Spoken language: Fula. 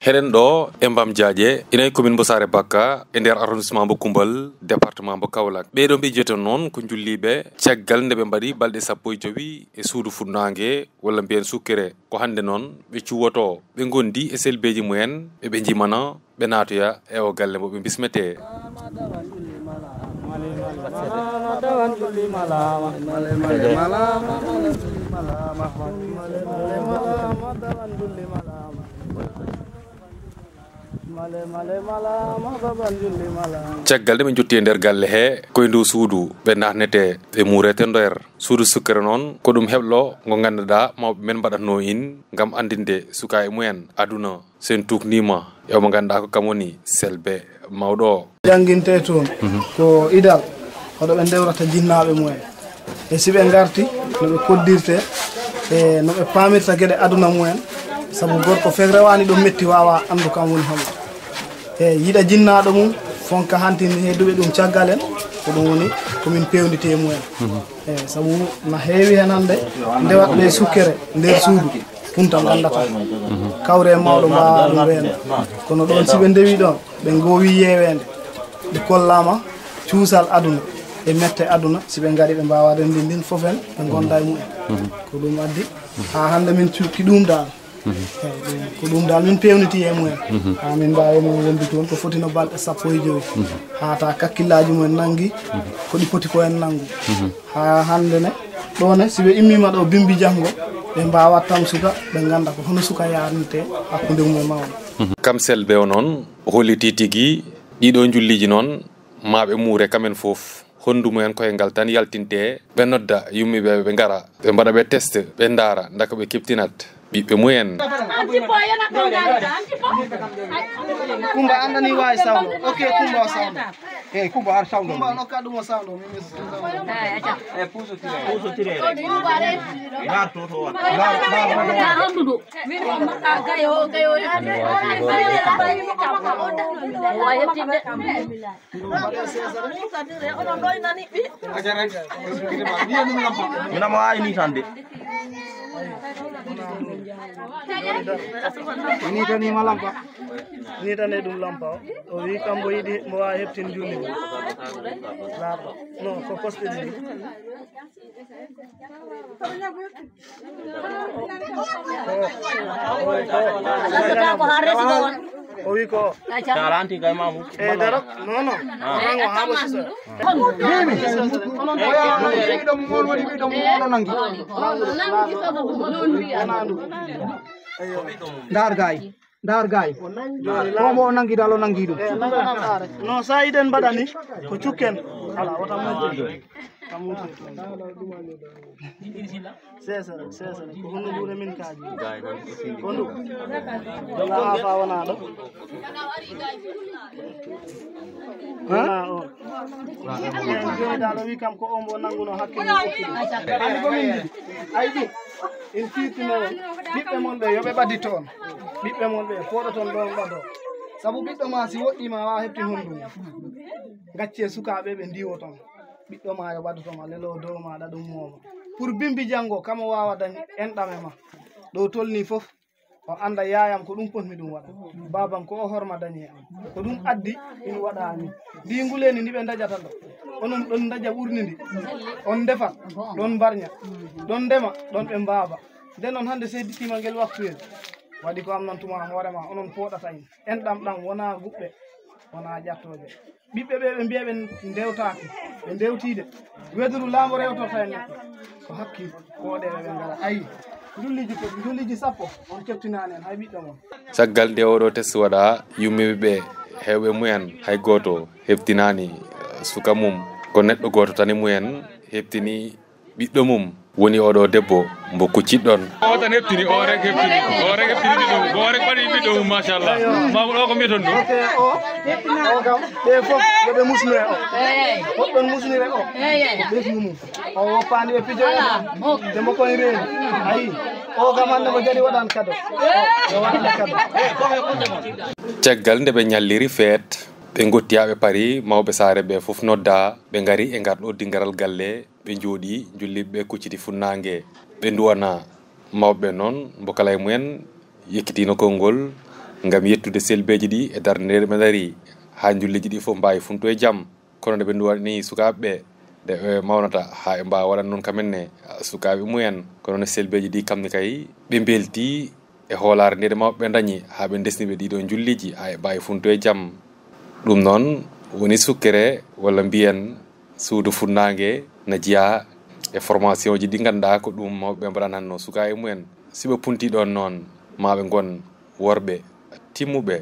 Heɗen ɗo e Mbam Diadje ina commune Bo Sare Bakka e nder arrondissement Bo Koumbal département Bo Kaolack. ɓeɗo mbiyeten noon ko julliɓe caggal nde ɓe mbaɗi balɗe 15 e suudu funnague walla mbiyen sukkere ko hande noon ɓe cuwoto ɓe gondi e selbeji mumen ɓe jimana ɓe natoya e o galle mo ɓe bismete. caggal de ɓe jotti e nder galle he koye ndu suudu ɓe natnete ɓe muurete nder suudu sukkere noon ko ɗum heɓlo ngo ganduɗa mawɓe men mbaɗatno in gam andinde suka e mumen aduna sen tuknima e mo ganduɗa ko kam woni Selbe mawɗo o jangguinte toon ko idal hoɗo ɓe dewrata jinnaɓe mumen e siɓe garti noɓe koddirte e noɓe pamirta gueɗe aduna mumen saabu gorko fek rewani ɗo metti wawa andu kam woni homo e yiɗa jinnaɗo mum fonka hantini hedduɓe ɗum caggal en ko ɗum woni komin pewndite e mumen e saabu na heewi hen hande ndewatɓe sukkere nder suudu punta gandata kawre mawɗo mbawa ɗum weeno kono ɗon siɓe ndewi ɗon ɓe gowi yewede ɓe kollama cuusal aduna e mette aduna siɓe gaɗi ɓe mbawa rendindin foof en ɓe gonda e mumen ko ɗum addi ha hande min cukki ɗum dal ko ɗum dal min pewniti e mumen ha min mbawi mo wondi toon ko fotino balɗe 15 ha ta kakkillaji mumen nangui ko ɗi poti ko en nangu ha hande ne ɗone siɓe immima ɗo bimbi janggo ɓe mbawa tam suka ɓe ganda ko hono suka yarnite hakkude mumen mawɗo kam Selbe o noon holliti tigui ɗiɗo julliji noon maɓe muure kamen foof hondumumen koye ngal tan yaltinte ɓe nodda yummiɓe ɓe gara ɓe mbaɗa ɓe test ɓe daara daka ɓe keptinat ɓiɓɓe mumen. Kumba andani wawi sawno ok Kumba o sawno e Kumba ar sawno Kumba no kaɗumo sawno puso tire gar to to mina mo ay ni tande ni tani ma lampa ni tane ɗum lampa o wi kam bo yiɗi mo wawi heptin julli laaɓa non ko posɗe ɗiɗi o wi ko taranti kay mamu e darok non non rango ha bo siso dar gay mo nangi dalo nangi dum non sa iden badani ko cukken ala wata mo kamuti sesa ko hono dure min kaaji kondu la fa wana do ha o joni dalo wi kam ko ombo nanguno hakkille andi ko min aydi in fiitino ɓiɓɓe mon ɓe yoɓe ɓaddi toon ɓiɓɓe mon ɓe poɗo toon ɗon ɓado saabu ɓiɗɗo ma si woɗɗima wawa heptin honndum gacce sukaɓe ɓe ndiwo toon ɓiɗɗo ma yo ɓaddotoma lelo dow maɗa ɗum moma pour bimbi janggo kamo wawa dañi enɗame ma ɗo tolni foof o anda yayam ko ɗum potmi ɗum waɗa babam ko o horma dañi e am ko ɗum addi in waɗani ndi nguleni ndi ɓe daƴata ɗo onon ɗon daƴa ɓurni ndi on defat ɗon mbarña ɗon ndema ɗon ɓe mbaba nden noon hande seyditima guel waktuyel waɗi ko am noon tuma hoorema onon poɗata in enɗam ɗam wona guɓɓe wona ƴattoje ɓiɓɓe ɓe ɓe mbiya ɓe ndewtaki ɓe ndewtide weduru laamo rewtorta en neɗɗo ko hakkil koɗeɓe ɓe ngara ayi julliji 10 on keftinani en hay ɓiɗɗo mon caggal nde oɗo test waɗa yummiɓe ɓe hewɓe mumen hay goto heftinani suka mum ko neɗɗo goto tan e mumen heftini ɓiɗɗo mum woni oɗo debbo mbo kucciɗɗon o tan heftini o rek heftini ɓiɗɗo mum o rek ɓaɗi ɓiɗɗo mum machallah mamoud o ko mbiyeton ɗum o kam ɓe foof yoɓe musnire o hoɗɗon musnire o ɓesgu mum o woppani ɓe pijo demo koye reeni ayi o kam hande ko jadi waɗan kado o waɗane kado caggal nde ɓe ñalliri feet ɓe gottiyaɓe paari mawɓe saare ɓe foof nodda ɓe gari e garɗo dingaral galle ɓe jooɗi julliɓe kucciti funnague ɓe duwana mawɓe noon mbo kala e mumen yekkitino konngol ngam yettude selbeji ɗi e darde nde ɓe dari ha julleji ɗi fof mbawi funto e jaam. Kono nde ɓe duwani sukaɓeɓe nde ɓe mawnata ha ɓe mbawa waɗan noon kamenne sukaɓe mumen. Kono no selbeji ɗi kamne kay ɓe belti e hoolare nde mawɓe ɓe dañi ha ɓe desniɓe ɗiɗo julliji ha ɓe mbawi funto e jaam. Ɗum noon woni sukkere walla mbiyen suudu funnangue na jeeya e formation ji ɗi ganduɗa ko ɗum mawɓe mbaɗananno sukaɓe mumen. Siɓe punti ɗon noon maɓe gon worɓe timmuɓe